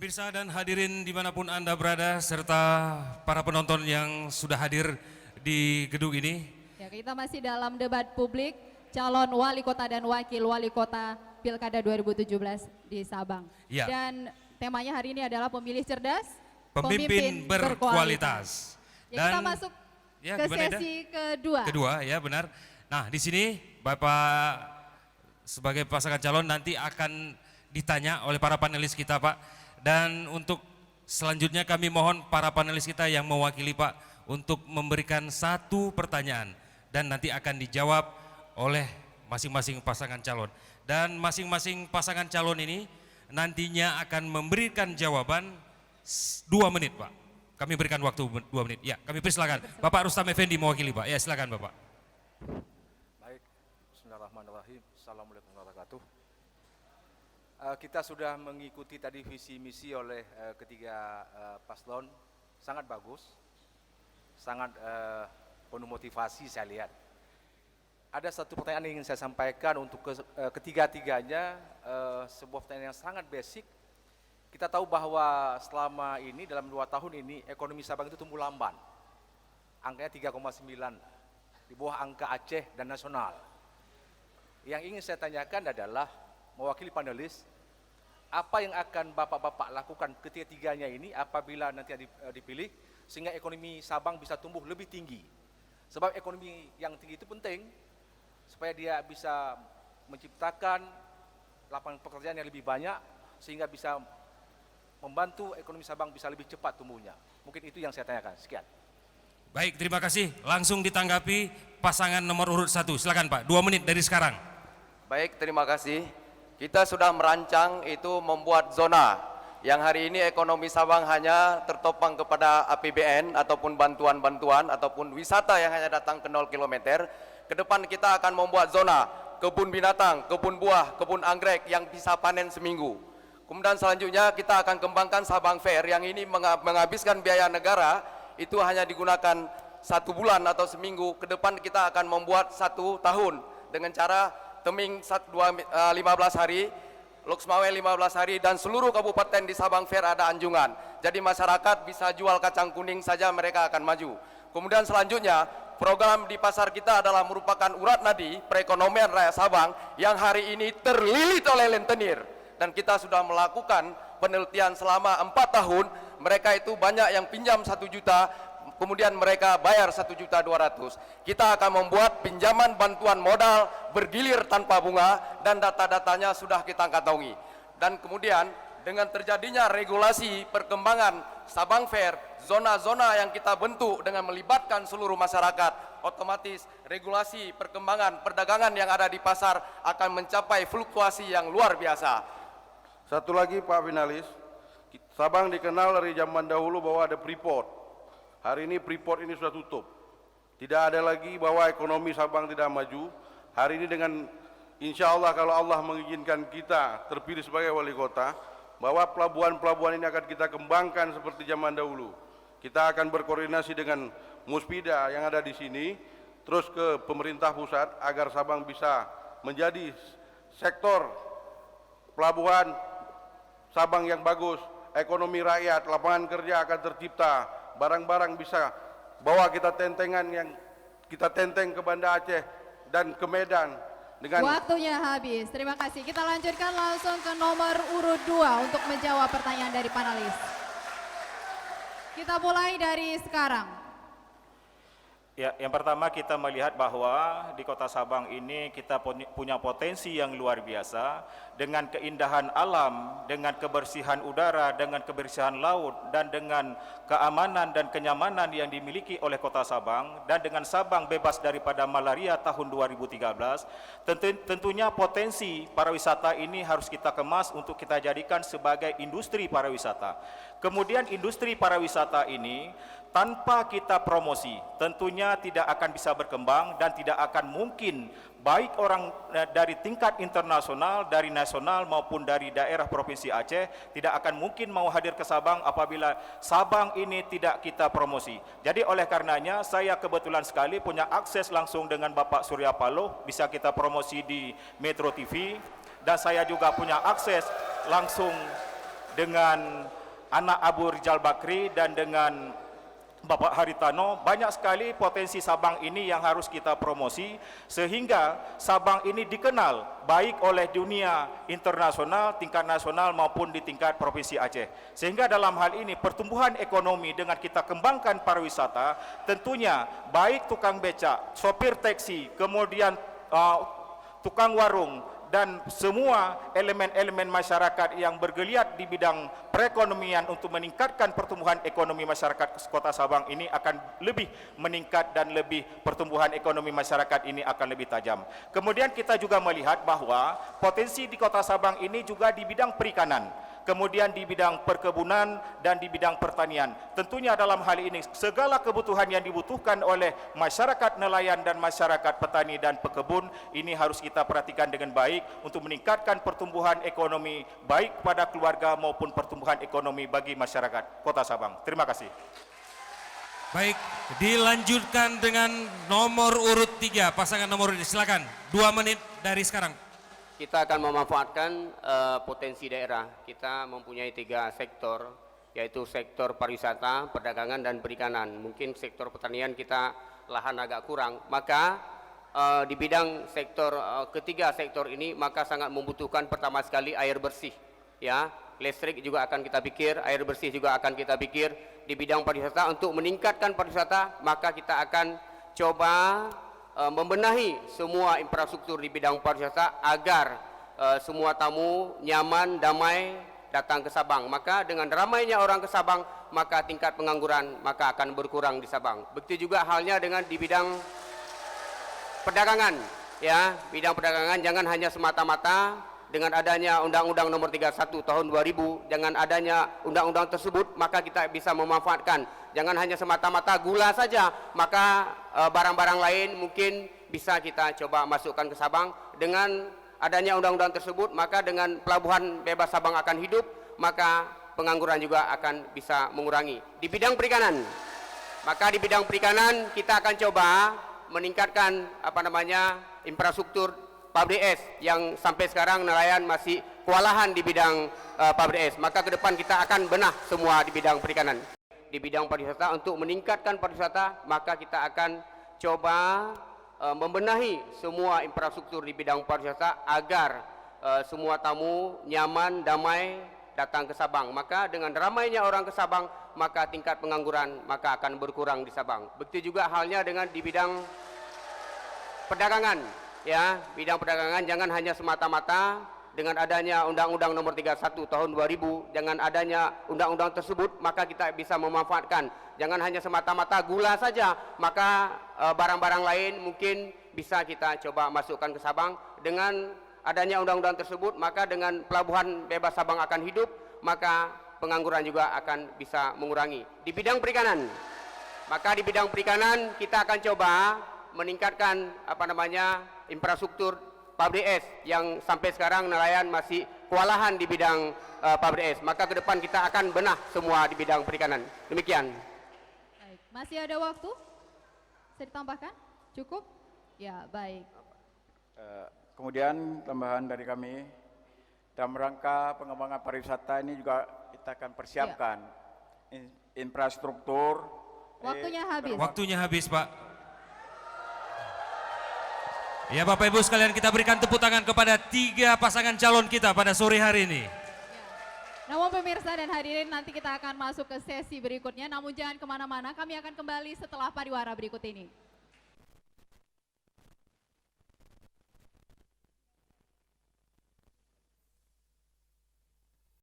Pemirsa dan hadirin dimanapun Anda berada, serta para penonton yang sudah hadir di gedung ini. Ya, kita masih dalam debat publik calon wali kota dan wakil wali kota Pilkada 2017 di Sabang. Ya. Dan temanya hari ini adalah pemilih cerdas, pemimpin berkualitas. Ya, kita masuk ke sesi kedua. Kedua, ya benar. Nah, di sini Bapak sebagai pasangan calon nanti akan ditanya oleh para panelis kita, Pak. Dan untuk selanjutnya kami mohon para panelis kita yang mewakili Pak untuk memberikan satu pertanyaan dan nanti akan dijawab oleh masing-masing pasangan calon. Dan masing-masing pasangan calon ini nantinya akan memberikan jawaban 2 menit, Pak. Kami berikan waktu 2 menit. Ya, kami persilakan. Bapak Rustam Effendi mewakili, Pak. Ya, silakan Bapak. Baik, bismillahirrahmanirrahim. Assalamualaikum warahmatullahi wabarakatuh. Kita sudah mengikuti tadi visi misi oleh ketiga paslon, sangat bagus, sangat penuh motivasi saya lihat. Ada satu pertanyaan yang ingin saya sampaikan untuk ketiga-tiganya, sebuah pertanyaan yang sangat basic. Kita tahu bahwa selama ini dalam 2 tahun ini ekonomi Sabang itu tumbuh lamban, angkanya 3,9 di bawah angka Aceh dan nasional. Yang ingin saya tanyakan adalah mewakili panelis, apa yang akan bapak-bapak lakukan ketiga-tiganya ini apabila nanti dipilih sehingga ekonomi Sabang bisa tumbuh lebih tinggi. Sebab ekonomi yang tinggi itu penting supaya dia bisa menciptakan lapangan pekerjaan yang lebih banyak sehingga bisa membantu ekonomi Sabang bisa lebih cepat tumbuhnya. Mungkin itu yang saya tanyakan. Sekian. Baik, terima kasih. Langsung ditanggapi pasangan nomor urut 1. Silakan Pak, 2 menit dari sekarang. Baik, terima kasih. Kita sudah merancang itu membuat zona yang hari ini ekonomi Sabang hanya tertopang kepada APBN ataupun bantuan-bantuan ataupun wisata yang hanya datang ke 0 km. Ke depan kita akan membuat zona kebun binatang, kebun buah, kebun anggrek yang bisa panen seminggu. Kemudian selanjutnya kita akan kembangkan Sabang Fair yang ini menghabiskan biaya negara itu hanya digunakan 1 bulan atau seminggu. Ke depan kita akan membuat 1 tahun dengan cara Teming 15 hari, Loksmawe 15 hari, dan seluruh kabupaten di Sabang Fair ada anjungan. Jadi masyarakat bisa jual kacang kuning saja mereka akan maju. Kemudian selanjutnya program di pasar kita adalah merupakan urat nadi perekonomian rakyat Sabang yang hari ini terlilit oleh rentenir. Dan kita sudah melakukan penelitian selama 4 tahun, mereka itu banyak yang pinjam 1 juta, kemudian mereka bayar 1.200.000. Kita akan membuat pinjaman bantuan modal bergilir tanpa bunga dan data-datanya sudah kita kantongi. Dan kemudian dengan terjadinya regulasi perkembangan Sabang Fair, zona-zona yang kita bentuk dengan melibatkan seluruh masyarakat, otomatis regulasi perkembangan perdagangan yang ada di pasar akan mencapai fluktuasi yang luar biasa. Satu lagi Pak finalis, Sabang dikenal dari zaman dahulu bahwa ada Freeport. Hari ini Freeport ini sudah tutup. Tidak ada lagi bahwa ekonomi Sabang tidak maju. Hari ini dengan insya Allah kalau Allah mengizinkan kita terpilih sebagai wali kota, bahwa pelabuhan-pelabuhan ini akan kita kembangkan seperti zaman dahulu. Kita akan berkoordinasi dengan Muspida yang ada di sini, terus ke pemerintah pusat agar Sabang bisa menjadi sektor pelabuhan Sabang yang bagus, ekonomi rakyat, lapangan kerja akan tercipta. Barang-barang bisa bawa kita tentengan yang kita tenteng ke Banda Aceh dan ke Medan dengan Waktunya habis. Terima kasih. Kita lanjutkan langsung ke nomor urut 2 untuk menjawab pertanyaan dari panelis. Kita mulai dari sekarang. Ya, yang pertama kita melihat bahwa di Kota Sabang ini kita punya potensi yang luar biasa dengan keindahan alam, dengan kebersihan udara, dengan kebersihan laut, dan dengan keamanan dan kenyamanan yang dimiliki oleh Kota Sabang, dan dengan Sabang bebas daripada malaria tahun 2013. Tentunya potensi pariwisata ini harus kita kemas untuk kita jadikan sebagai industri pariwisata. Kemudian industri pariwisata ini tanpa kita promosi tentunya tidak akan bisa berkembang dan tidak akan mungkin baik orang dari tingkat internasional, dari nasional maupun dari daerah Provinsi Aceh tidak akan mungkin mau hadir ke Sabang apabila Sabang ini tidak kita promosi. Jadi oleh karenanya saya kebetulan sekali punya akses langsung dengan Bapak Surya Paloh, bisa kita promosi di Metro TV, dan saya juga punya akses langsung dengan anak Abu Rizal Bakri dan dengan Bapak Haritano, banyak sekali potensi Sabang ini yang harus kita promosi sehingga Sabang ini dikenal baik oleh dunia internasional, tingkat nasional maupun di tingkat Provinsi Aceh. Sehingga dalam hal ini pertumbuhan ekonomi dengan kita kembangkan pariwisata, tentunya baik tukang becak, sopir taksi, kemudian tukang warung, dan semua elemen-elemen masyarakat yang bergeliat di bidang perekonomian untuk meningkatkan pertumbuhan ekonomi masyarakat Kota Sabang ini akan lebih meningkat dan lebih pertumbuhan ekonomi masyarakat ini akan lebih tajam. Kemudian kita juga melihat bahwa potensi di Kota Sabang ini juga di bidang perikanan, kemudian di bidang perkebunan dan di bidang pertanian. Tentunya dalam hal ini segala kebutuhan yang dibutuhkan oleh masyarakat nelayan dan masyarakat petani dan pekebun ini harus kita perhatikan dengan baik untuk meningkatkan pertumbuhan ekonomi baik pada keluarga maupun pertumbuhan ekonomi bagi masyarakat Kota Sabang. Terima kasih. Baik, dilanjutkan dengan nomor urut 3, pasangan nomor urut, silakan. 2 menit dari sekarang. Kita akan memanfaatkan potensi daerah. Kita mempunyai 3 sektor, yaitu sektor pariwisata, perdagangan, dan perikanan. Mungkin sektor pertanian kita lahan agak kurang. Maka di bidang sektor ketiga sektor ini maka sangat membutuhkan pertama sekali air bersih. Ya, listrik juga akan kita pikir, air bersih juga akan kita pikir. Di bidang pariwisata untuk meningkatkan pariwisata maka kita akan coba membenahi semua infrastruktur di bidang pariwisata agar semua tamu nyaman, damai datang ke Sabang. Maka dengan ramainya orang ke Sabang, maka tingkat pengangguran maka akan berkurang di Sabang. Begitu juga halnya dengan di bidang perdagangan. Ya, bidang perdagangan jangan hanya semata-mata dengan adanya Undang-Undang Nomor 31 Tahun 2000, dengan adanya undang-undang tersebut maka kita bisa memanfaatkan. Jangan hanya semata-mata gula saja, maka barang-barang lain mungkin bisa kita coba masukkan ke Sabang. Dengan adanya undang-undang tersebut, maka dengan pelabuhan bebas Sabang akan hidup, maka pengangguran juga akan bisa mengurangi. Di bidang perikanan, maka di bidang perikanan kita akan coba meningkatkan infrastruktur pabrik es yang sampai sekarang nelayan masih kewalahan di bidang pabrik es. Maka ke depan kita akan benah semua di bidang perikanan. Di bidang pariwisata, untuk meningkatkan pariwisata maka kita akan coba membenahi semua infrastruktur di bidang pariwisata agar semua tamu nyaman, damai datang ke Sabang. Maka dengan ramainya orang ke Sabang maka tingkat pengangguran maka akan berkurang di Sabang. Begitu juga halnya dengan di bidang perdagangan. Ya, bidang perdagangan jangan hanya semata-mata dengan adanya Undang-Undang Nomor 31 Tahun 2000, dengan adanya undang-undang tersebut maka kita bisa memanfaatkan. Jangan hanya semata-mata gula saja, maka barang-barang lain mungkin bisa kita coba masukkan ke Sabang. Dengan adanya undang-undang tersebut maka dengan pelabuhan bebas Sabang akan hidup, maka pengangguran juga akan bisa mengurangi. Di bidang perikanan, maka di bidang perikanan kita akan coba meningkatkan infrastruktur pabrik es yang sampai sekarang nelayan masih kewalahan di bidang pabrik es. Maka ke depan kita akan benah semua di bidang perikanan. Demikian. Baik, masih ada waktu? Bisa ditambahkan? Cukup? Ya, baik. Kemudian tambahan dari kami, dalam rangka pengembangan pariwisata ini juga kita akan persiapkan infrastruktur. Waktunya habis. Waktunya habis, Pak. Ya, Bapak Ibu sekalian, kita berikan tepuk tangan kepada 3 pasangan calon kita pada sore hari ini. Namun pemirsa dan hadirin, nanti kita akan masuk ke sesi berikutnya. Namun jangan kemana-mana, kami akan kembali setelah pariwara berikut ini.